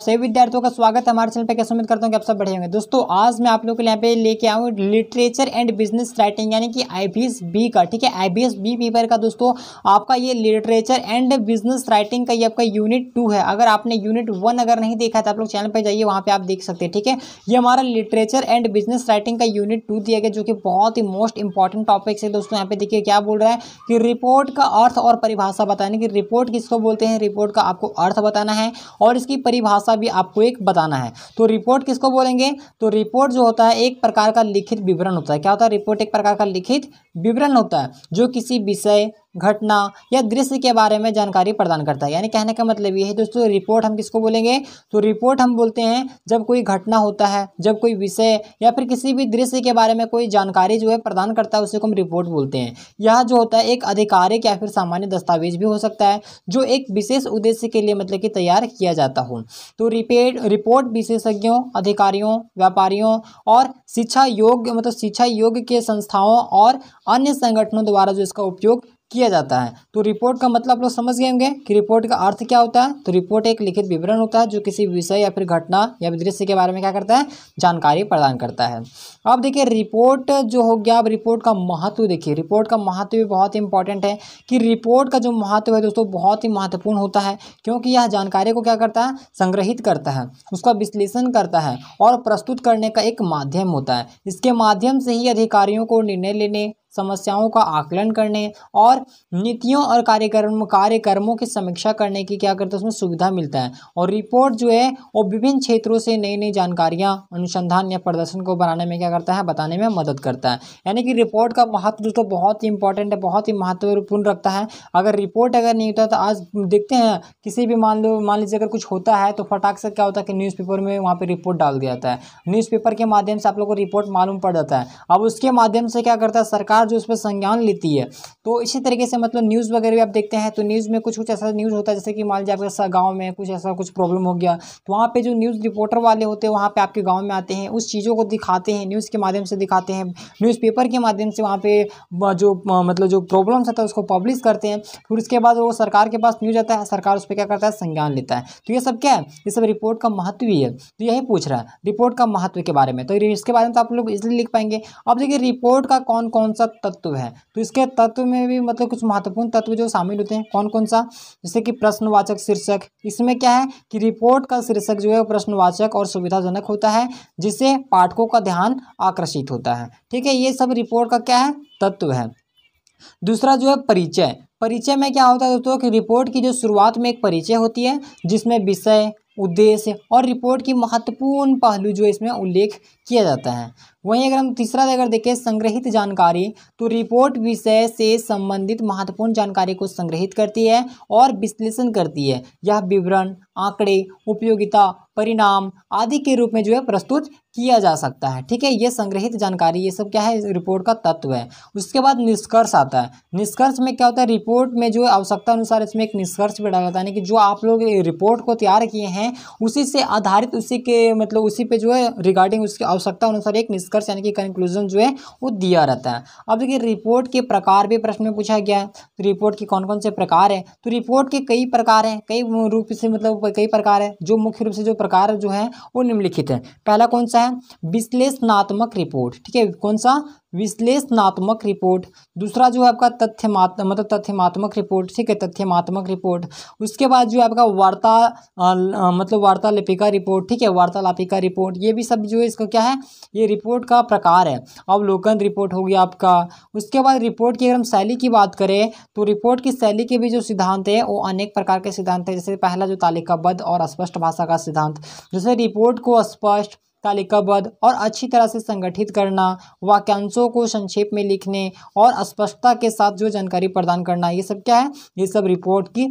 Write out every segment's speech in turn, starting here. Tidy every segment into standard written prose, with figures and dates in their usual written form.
सभी विद्यार्थियों का स्वागत है हमारे चैनल पे। कैसे उम्मीद करता हूँ कि आप सब बढ़िया होंगे। दोस्तों आज मैं आप लोगों के लिए यहाँ पे लेके आऊँ लिटरेचर एंड बिजनेस राइटिंग यानी कि IBS B का, ठीक है, IBS B पेपर का दोस्तों आपका ये लिटरेचर एंड बिजनेस राइटिंग का ये आपका यूनिट 2 है। अगर आपने यूनिट 1 अगर नहीं देखा है तो आप लोग चैनल पर जाइए, वहाँ पे आप देख सकते हैं, ठीक है। ये हमारा लिटरेचर एंड बिजनेस राइटिंग का यूनिट 2 दिया गया, जो कि बहुत ही मोस्ट इंपॉर्टेंट टॉपिक्स है दोस्तों। यहाँ पे देखिए क्या बोल रहा है कि रिपोर्ट का अर्थ और परिभाषा बताने की, रिपोर्ट किसको बोलते हैं, रिपोर्ट का आपको अर्थ बताना है और इसकी परिभाषा भी आपको एक बताना है। तो रिपोर्ट किसको बोलेंगे, तो रिपोर्ट जो होता है एक प्रकार का लिखित विवरण होता है। क्या होता है, रिपोर्ट एक प्रकार का लिखित विवरण होता है जो किसी विषय, घटना या दृश्य के बारे में जानकारी प्रदान करता है। यानी कहने का मतलब ये है दोस्तों, रिपोर्ट हम किसको बोलेंगे, तो रिपोर्ट हम बोलते हैं जब कोई घटना होता है, जब कोई विषय या फिर किसी भी दृश्य के बारे में कोई जानकारी जो है प्रदान करता है, उसे को हम रिपोर्ट बोलते हैं। यह जो होता है एक आधिकारिक या फिर सामान्य दस्तावेज भी हो सकता है जो एक विशेष उद्देश्य के लिए मतलब कि तैयार किया जाता हो। तो रिपोर्ट विशेषज्ञों, अधिकारियों, व्यापारियों और शिक्षा योग्य के संस्थाओं और अन्य संगठनों द्वारा जो इसका उपयोग किया जाता है। तो रिपोर्ट का मतलब आप लोग समझ गए होंगे कि रिपोर्ट का अर्थ क्या होता है। तो रिपोर्ट एक लिखित विवरण होता है जो किसी विषय या फिर घटना या दृश्य के बारे में क्या करता है, जानकारी प्रदान करता है। अब देखिए रिपोर्ट जो हो गया, अब रिपोर्ट का महत्व देखिए, रिपोर्ट का महत्व भी बहुत इंपॉर्टेंट है कि रिपोर्ट का जो महत्व है दोस्तों बहुत ही महत्वपूर्ण होता है, क्योंकि यह जानकारी को क्या करता है, संग्रहित करता है, उसका विश्लेषण करता है और प्रस्तुत करने का एक माध्यम होता है। इसके माध्यम से ही अधिकारियों को निर्णय लेने, समस्याओं का आकलन करने और नीतियों और कार्यक्रमों की समीक्षा करने की क्या करता है, उसमें सुविधा मिलता है। और रिपोर्ट जो है वो विभिन्न क्षेत्रों से नई नई जानकारियां, अनुसंधान या प्रदर्शन को बनाने में क्या करता है, बताने में मदद करता है। यानी कि रिपोर्ट का महत्व दोस्तों बहुत ही इंपॉर्टेंट है, बहुत ही महत्वपूर्ण रखता है। अगर रिपोर्ट अगर नहीं होता तो आज देखते हैं किसी भी मान लीजिए अगर कुछ होता है तो फटाक से क्या होता है कि न्यूज़पेपर में वहाँ पर रिपोर्ट डाल दिया जाता है। न्यूज़पेपर के माध्यम से आप लोग को रिपोर्ट मालूम पड़ जाता है। अब उसके माध्यम से क्या करता है सरकार जो उस पर संज्ञान लेती है। तो इसी तरीके से मतलब न्यूज़ वगैरह भी आप देखते हैं तो न्यूज़ में कुछ ऐसा न्यूज़ होता है, जैसे कि मान लीजिए आपके गांव में कुछ ऐसा कुछ प्रॉब्लम हो गया तो वहाँ पे जो न्यूज़ रिपोर्टर वाले होते हैं वहाँ पे आपके गांव में आते हैं, उस चीज़ों को दिखाते हैं, न्यूज़ के माध्यम से दिखाते हैं, न्यूज़पेपर के माध्यम से वहाँ पे जो मतलब जो प्रॉब्लम्स होता है उसको पब्लिश करते हैं। फिर उसके बाद वो सरकार के पास न्यूज़ आता है, सरकार उस पर क्या करता है, संज्ञान लेता है। तो ये सब क्या है, ये सब रिपोर्ट का महत्व ही है। तो यही पूछ रहा है रिपोर्ट का महत्व के बारे में, तो इसके बारे में तो आप लोग इसलिए लिख पाएंगे। अब देखिए रिपोर्ट का कौन कौन सा तत्व है, तो इसके तत्व में भी मतलब कुछ महत्वपूर्ण तत्व जो शामिल होते हैं, कौन कौन सा, जैसे कि प्रश्नवाचक शीर्षक। इसमें क्या है कि रिपोर्ट का शीर्षक जो है प्रश्नवाचक और सुविधाजनक होता है, जिससे पाठकों का ध्यान आकर्षित होता है, ठीक है। ये सब रिपोर्ट का क्या है, तत्व है। दूसरा जो है परिचय। परिचय में क्या होता है दोस्तों कि रिपोर्ट की जो शुरुआत में एक परिचय होती है जिसमें विषय, उद्देश्य और रिपोर्ट की महत्वपूर्ण पहलू जो इसमें उल्लेख किया जाता है। वहीं अगर हम तीसरा अगर देखें संग्रहित जानकारी, तो रिपोर्ट विषय से संबंधित महत्वपूर्ण जानकारी को संग्रहित करती है और विश्लेषण करती है। यह विवरण, आंकड़े, उपयोगिता, परिणाम आदि के रूप में जो है प्रस्तुत किया जा सकता है, ठीक है। ये संग्रहित जानकारी, ये सब क्या है, रिपोर्ट का तत्व है। उसके बाद निष्कर्ष आता है। निष्कर्ष में क्या होता है, रिपोर्ट में जो आवश्यकता अनुसार इसमें एक निष्कर्ष भी डाला जाता है, यानी कि जो आप लोग रिपोर्ट को तैयार किए हैं उसी से आधारित, उसी के मतलब उसी पे जो है रिगार्डिंग उसकी आवश्यकता अनुसार एक निष्कर्ष यानी कि कंक्लूजन जो है वो दिया रहता है। अब देखिए रिपोर्ट के प्रकार भी प्रश्न में पूछा गया है, तो रिपोर्ट के कौन कौन से प्रकार है, तो रिपोर्ट के कई प्रकार हैं, कई रूप से मतलब कई प्रकार है। जो मुख्य रूप से जो प्रकार जो है वो निम्नलिखित है। पहला कौन सा है, विश्लेषणात्मक रिपोर्ट, ठीक है, कौन सा, विश्लेषणात्मक रिपोर्ट। दूसरा जो है आपका तथ्यमात्मक रिपोर्ट, ठीक है, तथ्यमात्मक रिपोर्ट। उसके बाद जो है आपका वार्तालापिका रिपोर्ट, ठीक है, वार्तालापिका रिपोर्ट। ये भी सब जो है इसका क्या है, ये रिपोर्ट का प्रकार है। अवलोकन रिपोर्ट हो गया आपका। उसके बाद रिपोर्ट की अगर हम शैली की बात करें तो रिपोर्ट की शैली के भी जो सिद्धांत है वो अनेक प्रकार के सिद्धांत है। जैसे पहला जो तालिकाबद्ध और स्पष्ट भाषा का सिद्धांत, जैसे रिपोर्ट को स्पष्ट, तालिकाबद्ध और अच्छी तरह से संगठित करना, वाक्यांशों को संक्षेप में लिखने और स्पष्टता के साथ जो जानकारी प्रदान करना, ये सब क्या है, ये सब रिपोर्ट की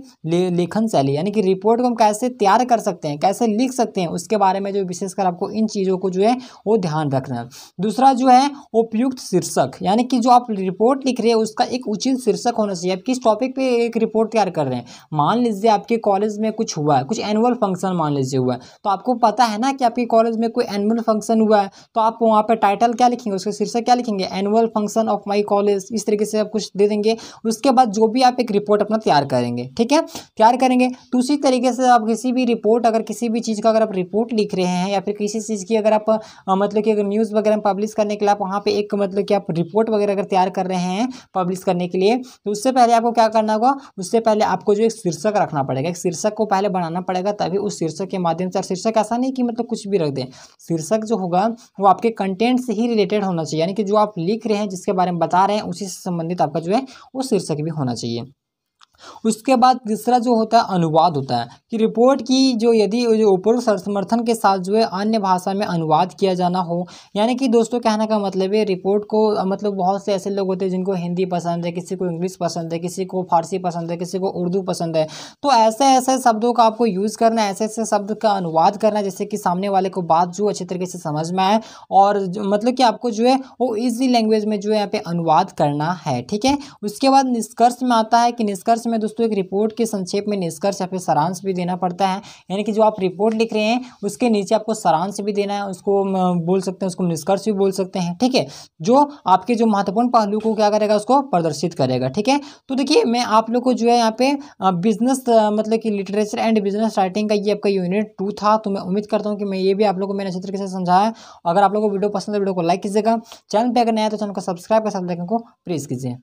लेखन शैली, यानी कि रिपोर्ट को हम कैसे तैयार कर सकते हैं, कैसे लिख सकते हैं, उसके बारे में जो विशेषकर आपको इन चीज़ों को जो है वो ध्यान रखना है। दूसरा जो है उपयुक्त शीर्षक, यानी कि जो आप रिपोर्ट लिख रहे हैं उसका एक उचित शीर्षक होना चाहिए। आप किस टॉपिक पे एक रिपोर्ट तैयार कर रहे हैं, मान लीजिए आपके कॉलेज में कुछ हुआ है, कुछ एनुअल फंक्शन मान लीजिए हुआ है, तो आपको पता है ना कि आपके कॉलेज में कोई एनुअल फंक्शन हुआ है तो आप वहाँ पर टाइटल क्या लिखेंगे, उसका शीर्षक क्या लिखेंगे, annual function of my college, इस तरीके से आप कुछ दे देंगे। उसके बाद जो भी आप एक रिपोर्ट अपना तैयार करेंगे, ठीक है, तैयार करेंगे। तो उसी तरीके से आप किसी भी रिपोर्ट, अगर किसी भी चीज़ का अगर आप रिपोर्ट लिख रहे हैं या फिर किसी चीज़ की अगर आप मतलब कि अगर न्यूज़ वगैरह में पब्लिश करने के लिए आप वहाँ पे एक मतलब कि आप रिपोर्ट वगैरह अगर तैयार कर रहे हैं पब्लिश करने के लिए, तो उससे पहले आपको क्या करना होगा, उससे पहले आपको जो एक शीर्षक रखना पड़ेगा, एक शीर्षक को पहले बनाना पड़ेगा, तभी उस शीर्षक के माध्यम से। शीर्षक ऐसा नहीं कि मतलब कुछ भी रख दें, शीर्षक जो होगा वो आपके कंटेंट से ही रिलेटेड होना चाहिए, यानी कि जो आप लिख रहे हैं, जिसके बारे में बता रहे हैं, उसी से संबंधित आपका जो है वो शीर्षक भी होना चाहिए। उसके बाद तीसरा जो होता है अनुवाद होता है, कि रिपोर्ट की जो यदि जो उपरोक्त समर्थन के साथ जो है अन्य भाषा में अनुवाद किया जाना हो, यानी कि दोस्तों कहने का मतलब है रिपोर्ट को मतलब बहुत से ऐसे लोग होते हैं जिनको हिंदी पसंद है, किसी को इंग्लिश पसंद है, किसी को फारसी पसंद है, किसी को उर्दू पसंद है। तो ऐसे ऐसे शब्दों का आपको यूज़ करना है, ऐसे ऐसे शब्द का अनुवाद करना है जिससे कि सामने वाले को बात जो अच्छे तरीके से समझ में आए, और मतलब कि आपको जो है वो ईजी लैंग्वेज में जो है यहाँ पे अनुवाद करना है, ठीक है। उसके बाद निष्कर्ष में आता है कि निष्कर्ष में दोस्तों एक रिपोर्ट के संक्षेप में निष्कर्ष या फिर सारांश भी देना पड़ता है, यानी कि जो आप रिपोर्ट लिख रहे हैं उसके नीचे आपको सारांश भी देना है, उसको बोल सकते हैं, उसको निष्कर्ष भी बोल सकते हैं, ठीक है, जो आपके जो महत्वपूर्ण पहलू को क्या करेगा, उसको प्रदर्शित करेगा, ठीक है। तो देखिए मैं आप लोग को जो है यहाँ पे बिजनेस मतलब कि लिटरेचर एंड बिजनेस राइटिंग का ये आपका यूनिट 2 था। तो मैं उम्मीद करता हूँ कि मैं ये भी आप लोगों को मैंने अच्छे तरीके से समझाया। अगर आप लोगों को वीडियो पसंद है वीडियो को लाइक कीजिएगा, चैनल पे अगर नया है तो चैनल को सब्सक्राइब कर साथ बेल आइकन को प्रेस कीजिए।